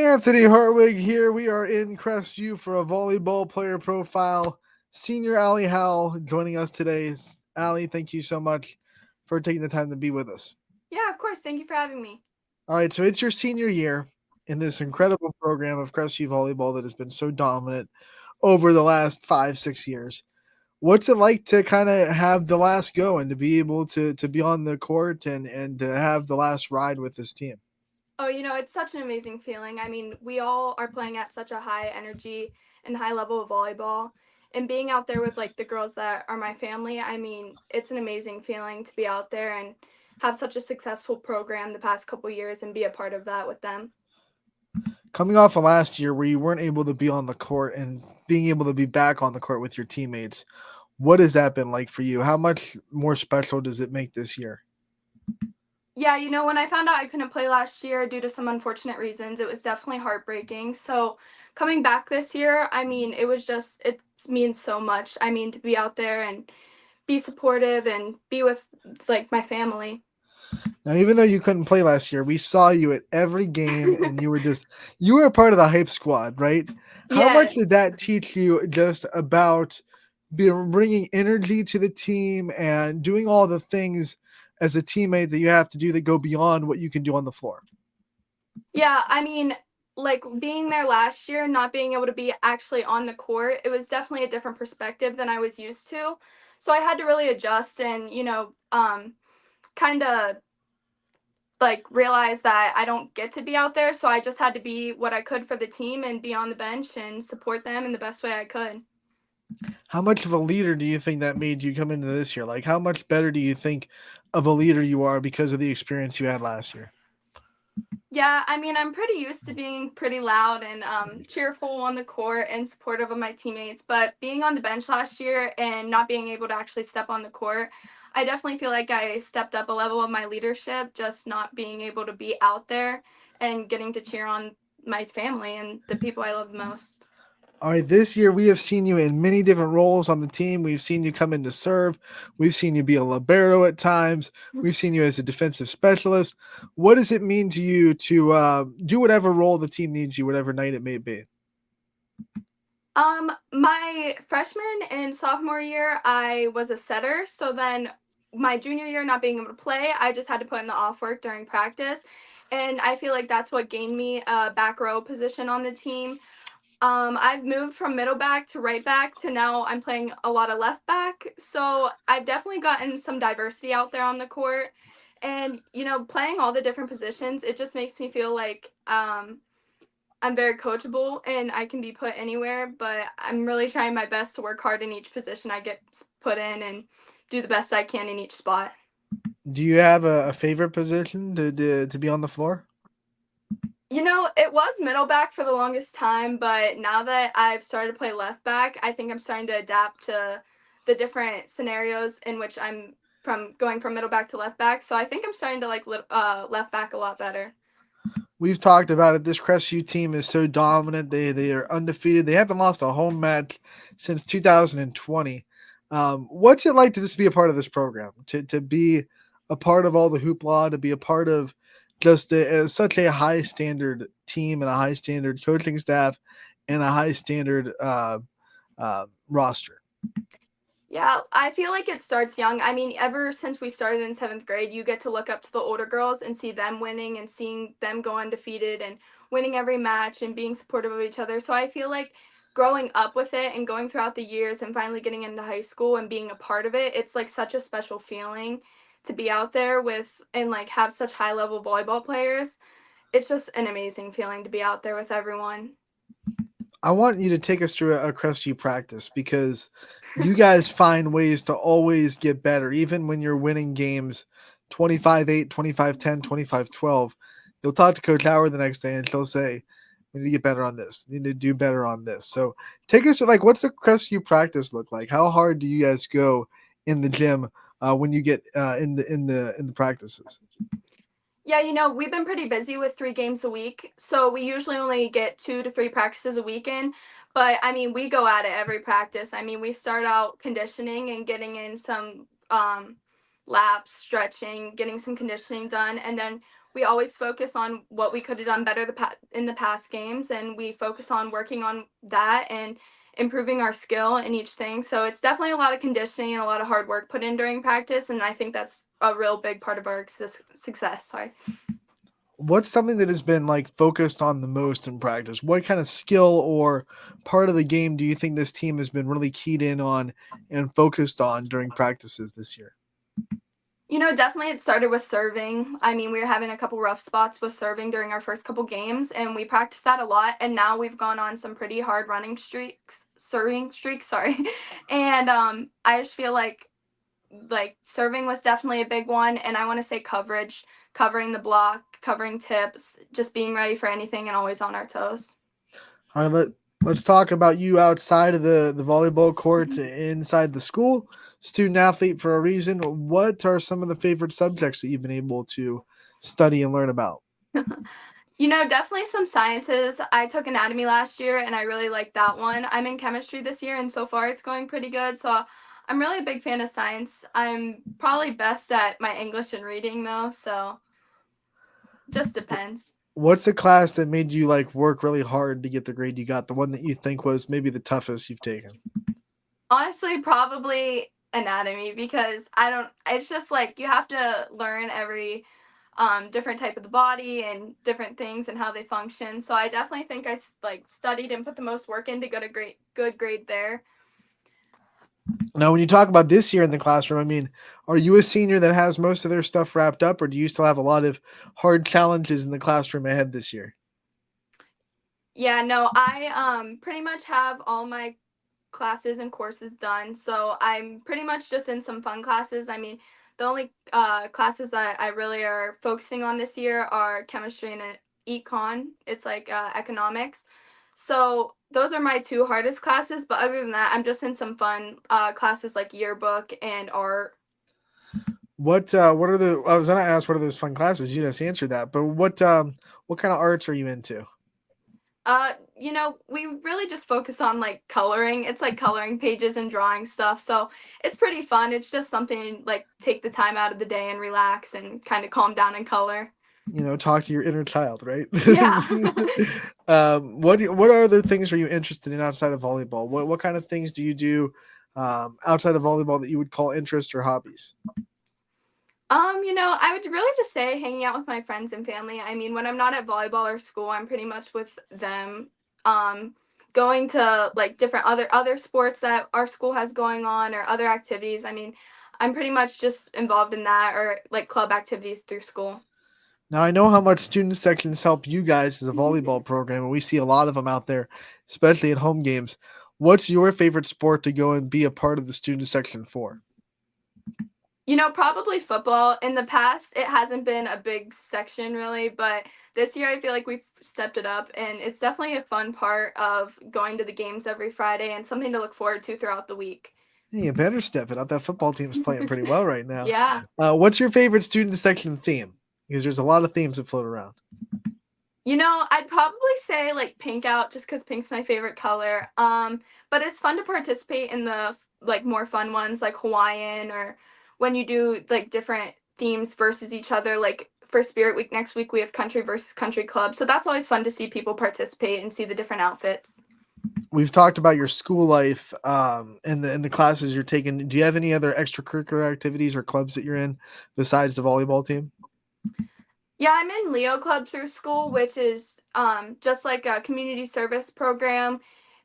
Anthony Hartwig here. We are in Crestview for a volleyball player profile. Senior Allie Howell joining us today. Allie, thank you so much for taking the time to be with us. Yeah, of course. Thank you for having me. All right, so it's your senior year in this incredible program of Crestview Volleyball that has been so dominant over the last 5, 6 years. What's it like to kind of have the last go and to be able to be on the court and to have the last ride with this team? Oh, it's such an amazing feeling. I mean, we all are playing at such a high energy and high level of volleyball. And being out there with like the girls that are my family, I mean, it's an amazing feeling to be out there and have such a successful program the past couple years and be a part of that with them. Coming off of last year where you weren't able to be on the court and being able to be back on the court with your teammates, what has that been like for you? How much more special does it make this year? Yeah, when I found out I couldn't play last year due to some unfortunate reasons, it was definitely heartbreaking. So coming back this year, I mean, it means so much. I mean, to be out there and be supportive and be with like my family. Now, even though you couldn't play last year, we saw you at every game and you were a part of the hype squad, right? How much did Yes. that teach you just about bringing energy to the team and doing all the things as a teammate that you have to do that go beyond what you can do on the floor? Yeah, I mean, like being there last year, not being able to be actually on the court, it was definitely a different perspective than I was used to. So I had to really adjust and, kind of like realize that I don't get to be out there. So I just had to be what I could for the team and be on the bench and support them in the best way I could. How much of a leader do you think that made you come into this year? Like, how much better do you think of a leader you are because of the experience you had last year? Yeah, I mean, I'm pretty used to being pretty loud and cheerful on the court and supportive of my teammates. But being on the bench last year and not being able to actually step on the court, I definitely feel like I stepped up a level of my leadership, just not being able to be out there and getting to cheer on my family and the people I love most. All right, this year we have seen you in many different roles on the team. We've seen you come in to serve. We've seen you be a libero at times. We've seen you as a defensive specialist. What does it mean to you to do whatever role the team needs you, whatever night it may be? My freshman and sophomore year, I was a setter. So then my junior year, not being able to play, I just had to put in the off work during practice. And I feel like that's what gained me a back row position on the team. I've moved from middle back to right back to now I'm playing a lot of left back. So I've definitely gotten some diversity out there on the court. And, playing all the different positions, it just makes me feel like I'm very coachable and I can be put anywhere, but I'm really trying my best to work hard in each position I get put in and do the best I can in each spot. Do you have a favorite position to be on the floor? It was middle back for the longest time, but now that I've started to play left back, I think I'm starting to adapt to the different scenarios in which I'm from going from middle back to left back. So I think I'm starting to like left back a lot better. We've talked about it. This Crestview team is so dominant. They are undefeated. They haven't lost a home match since 2020. What's it like to just be a part of this program? To be a part of all the hoopla, to be a part of just such a high standard team and a high standard coaching staff and a high standard roster. Yeah, I feel like it starts young. I mean, ever since we started in seventh grade, you get to look up to the older girls and see them winning and seeing them go undefeated and winning every match and being supportive of each other. So I feel like growing up with it and going throughout the years and finally getting into high school and being a part of it, it's like such a special feeling to be out there with and like have such high level volleyball players. It's just an amazing feeling to be out there with everyone. I want you to take us through a Crestview practice because you guys find ways to always get better, even when you're winning games 25-8, 25-10, 25-12. You'll talk to Coach Howard the next day and she'll say, we need to get better on this. We need to do better on this. So take us to like, what's the Crestview practice look like? How hard do you guys go in the gym when you get in the practices? Yeah, we've been pretty busy with 3 games a week. So we usually only get 2 to 3 practices a weekend. But I mean, we go at it every practice. I mean, we start out conditioning and getting in some laps, stretching, getting some conditioning done. And then we always focus on what we could have done better in the past games, and we focus on working on that and improving our skill in each thing. So it's definitely a lot of conditioning and a lot of hard work put in during practice, and I think that's a real big part of our success. Sorry. What's something that has been like focused on the most in practice? What kind of skill or part of the game do you think this team has been really keyed in on and focused on during practices this year? Definitely it started with serving. I mean, we were having a couple rough spots with serving during our first couple games, and we practiced that a lot. And now we've gone on some pretty hard serving streaks, sorry. And I just feel like serving was definitely a big one, and I want to say coverage, covering the block, covering tips, just being ready for anything and always on our toes. All right, let's talk about you outside of the volleyball court, inside the school. Student athlete for a reason. What are some of the favorite subjects that you've been able to study and learn about? Definitely some sciences. I took anatomy last year and I really liked that one. I'm in chemistry this year and so far it's going pretty good. So I'm really a big fan of science. I'm probably best at my English and reading though, so just depends. What's a class that made you like work really hard to get the grade you got? The one that you think was maybe the toughest you've taken? Honestly, probably anatomy because I don't it's just like you have to learn every different type of the body and different things and how they function. So I definitely think I like studied and put the most work in to get a great good grade there. Now, when you talk about this year in the classroom, I mean, are you a senior that has most of their stuff wrapped up, or do you still have a lot of hard challenges in the classroom ahead this year? Yeah, no, I pretty much have all my classes and courses done. So I'm pretty much just in some fun classes. I mean, the only classes that I really are focusing on this year are chemistry and econ. It's like economics. So those are my two hardest classes. But other than that, I'm just in some fun classes like yearbook and art. What are the? I was gonna ask what are those fun classes. You just answered that, but what kind of arts are you into? We really just focus on like coloring. It's like coloring pages and drawing stuff. So it's pretty fun. It's just something like take the time out of the day and relax and kind of calm down and color. Talk to your inner child, right? Yeah. What other things are you interested in outside of volleyball? What kind of things do you do outside of volleyball that you would call interests or hobbies? I would really just say hanging out with my friends and family. I mean, when I'm not at volleyball or school, I'm pretty much with them. Um, Going to like different other sports that our school has going on or other activities. I mean, I'm pretty much just involved in that or like club activities through school. Now I know how much student sections help you guys as a volleyball program, and we see a lot of them out there, especially at home games. What's your favorite sport to go and be a part of the student section for? Probably football. In the past, it hasn't been a big section really, but this year I feel like we've stepped it up, and it's definitely a fun part of going to the games every Friday and something to look forward to throughout the week. Hey, you better step it up. That football team's playing pretty well right now. Yeah. What's your favorite student section theme? Because there's a lot of themes that float around. I'd probably say like pink out just because pink's my favorite color. But it's fun to participate in the like more fun ones like Hawaiian or when you do like different themes versus each other. Like for Spirit Week next week we have country versus country club. So that's always fun to see people participate and see the different outfits. We've talked about your school life and the classes you're taking. Do you have any other extracurricular activities or clubs that you're in besides the volleyball team? Yeah, I'm in Leo Club through school, which is just like a community service program.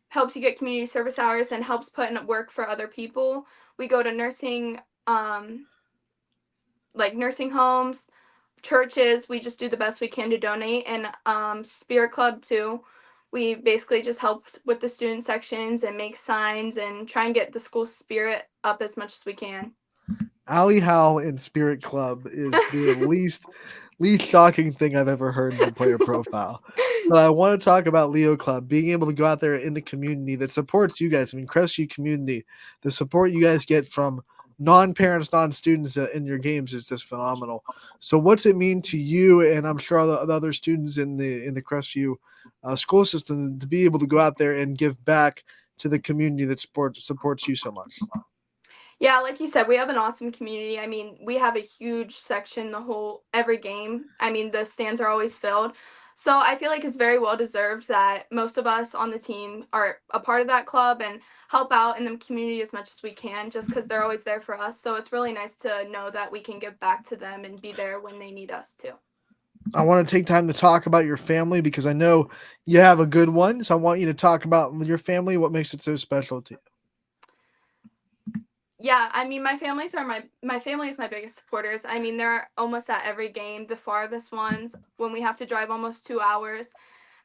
Helps you get community service hours and helps put in work for other people. We go to um, nursing homes, churches. We just do the best we can to donate, and Spirit Club too. We basically just help with the student sections and make signs and try and get the school spirit up as much as we can. Allie Howell in Spirit Club is the least shocking thing I've ever heard in a player profile. But I want to talk about Leo Club, being able to go out there in the community that supports you guys. I mean, Crestview community, the support you guys get from non-parents, non-students in your games is just phenomenal. So, what's it mean to you, and I'm sure the other students in the Crestview school system, to be able to go out there and give back to the community that supports you so much? Yeah, like you said, we have an awesome community. I mean, we have a huge section the whole every game. I mean, the stands are always filled. So I feel like it's very well deserved that most of us on the team are a part of that club and help out in the community as much as we can just because they're always there for us. So it's really nice to know that we can give back to them and be there when they need us too. I want to take time to talk about your family because I know you have a good one. So I want you to talk about your family, what makes it so special to you. Yeah, I mean, my family is my biggest supporters. I mean, they're almost at every game, the farthest ones when we have to drive almost 2 hours.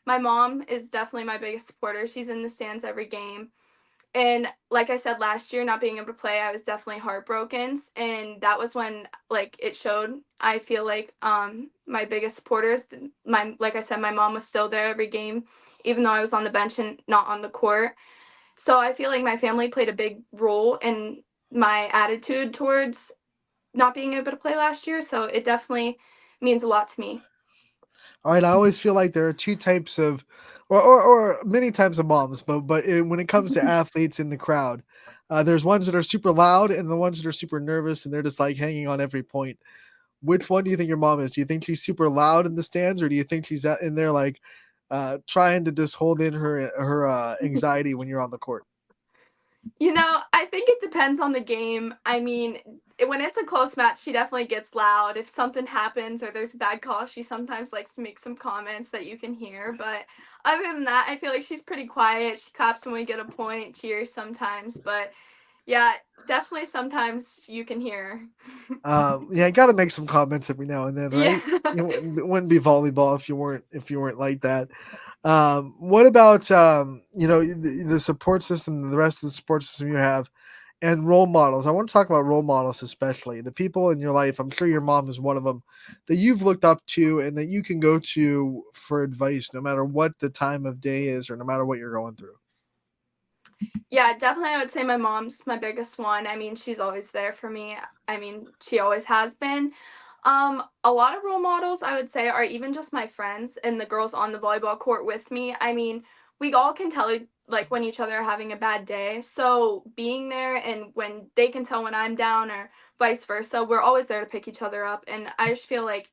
My mom is definitely my biggest supporter. She's in the stands every game. And like I said last year, not being able to play, I was definitely heartbroken. And that was when like it showed. I feel like my biggest supporters, my like I said, my mom was still there every game, even though I was on the bench and not on the court. So I feel like my family played a big role in my attitude towards not being able to play last year. So it definitely means a lot to me. All right, I always feel like there are two types of, or many types of moms, but when it comes to athletes in the crowd, there's ones that are super loud and the ones that are super nervous and they're just like hanging on every point. Which one do you think your mom is? Do you think she's super loud in the stands, or do you think she's in there like trying to just hold in her anxiety when you're on the court? I think it depends on the game. I mean, when it's a close match, she definitely gets loud. If something happens or there's a bad call, she sometimes likes to make some comments that you can hear. But other than that, I feel like she's pretty quiet. She claps when we get a point, cheers sometimes. But yeah, definitely sometimes you can hear her. Yeah, got to make some comments every now and then, Yeah. right? It wouldn't be volleyball if you weren't like that. What about the support system, the rest of the support system you have, and role models? I want to talk about role models, especially the people in your life. I'm sure your mom is one of them that you've looked up to and that you can go to for advice, no matter what the time of day is or no matter what you're going through. Yeah, definitely I would say my mom's my biggest one. I mean, she's always there for me. I mean, she always has been. A lot of role models I would say are even just my friends and the girls on the volleyball court with me. I mean, we all can tell like when each other are having a bad day. So being there and when they can tell when I'm down or vice versa, we're always there to pick each other up. And I just feel like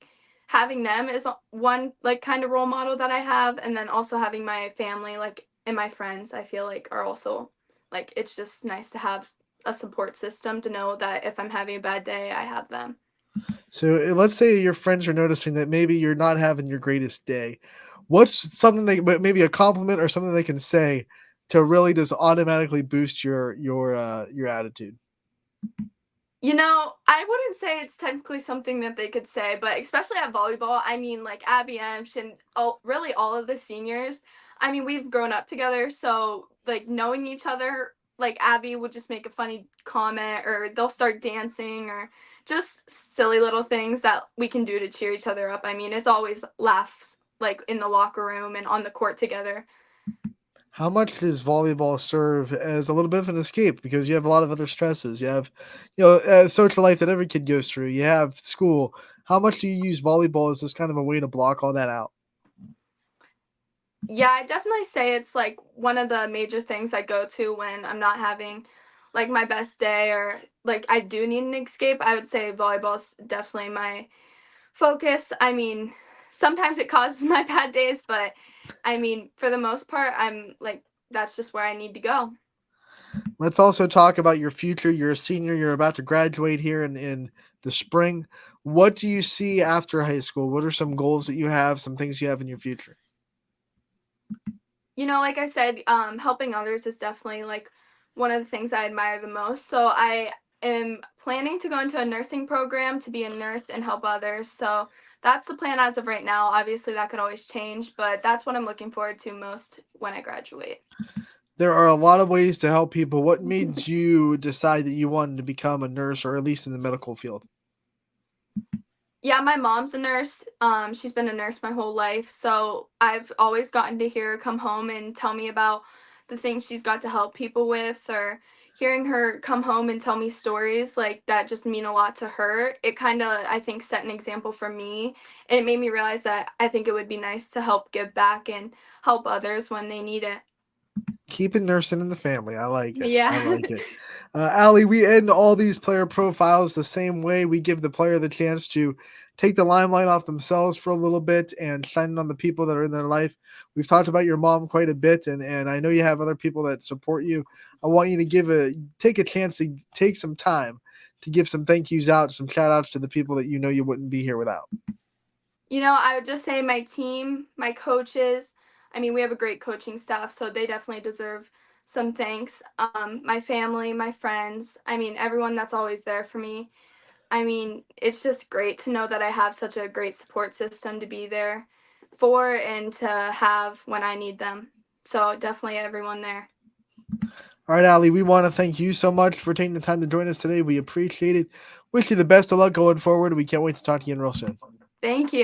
having them is one like kind of role model that I have, and then also having my family like and my friends I feel like are also like it's just nice to have a support system to know that if I'm having a bad day, I have them. So let's say your friends are noticing that maybe you're not having your greatest day. What's something maybe a compliment or something they can say to really just automatically boost your attitude? I wouldn't say it's technically something that they could say, but especially at volleyball, I mean, like Abby Emsh and really all of the seniors. I mean, we've grown up together, so like knowing each other, like Abby would just make a funny comment, or they'll start dancing, or just silly little things that we can do to cheer each other up. I mean, it's always laughs like in the locker room and on the court together. How much does volleyball serve as a little bit of an escape because you have a lot of other stresses? You have, social life that every kid goes through. You have school. How much do you use volleyball as just kind of a way to block all that out? Yeah, I definitely say it's like one of the major things I go to when I'm not having like my best day or like I do need an escape. I would say volleyball's definitely my focus. I mean, sometimes it causes my bad days, but I mean, for the most part, I'm like that's just where I need to go. Let's also talk about your future. You're a senior. You're about to graduate here in the spring. What do you see after high school? What are some goals that you have? Some things you have in your future? Like I said, helping others is definitely like one of the things I admire the most. So I am planning to go into a nursing program to be a nurse and help others. So that's the plan as of right now. Obviously, that could always change, but that's what I'm looking forward to most when I graduate. There are a lot of ways to help people. What made you decide that you wanted to become a nurse or at least in the medical field? Yeah, my mom's a nurse. She's been a nurse my whole life, so I've always gotten to hear her come home and tell me about the things she's got to help people with, or hearing her come home and tell me stories like that just mean a lot to her. It kind of, I think, set an example for me, and it made me realize that I think it would be nice to help give back and help others when they need it. Keep it nursing in the family. I like it. I Yeah. like it. Allie, we end all these player profiles the same way. We give the player the chance to take the limelight off themselves for a little bit and shine it on the people that are in their life. We've talked about your mom quite a bit, and I know you have other people that support you. I want you to take a chance to take some time to give some thank yous out, some shout outs to the people that you know you wouldn't be here without. I would just say my team, my coaches. I mean, we have a great coaching staff, so they definitely deserve some thanks. My family, my friends. I mean, everyone that's always there for me. I mean, it's just great to know that I have such a great support system to be there for and to have when I need them. So definitely everyone there. All right, Ali, we want to thank you so much for taking the time to join us today. We appreciate it. Wish you the best of luck going forward. We can't wait to talk to you real soon. Thank you.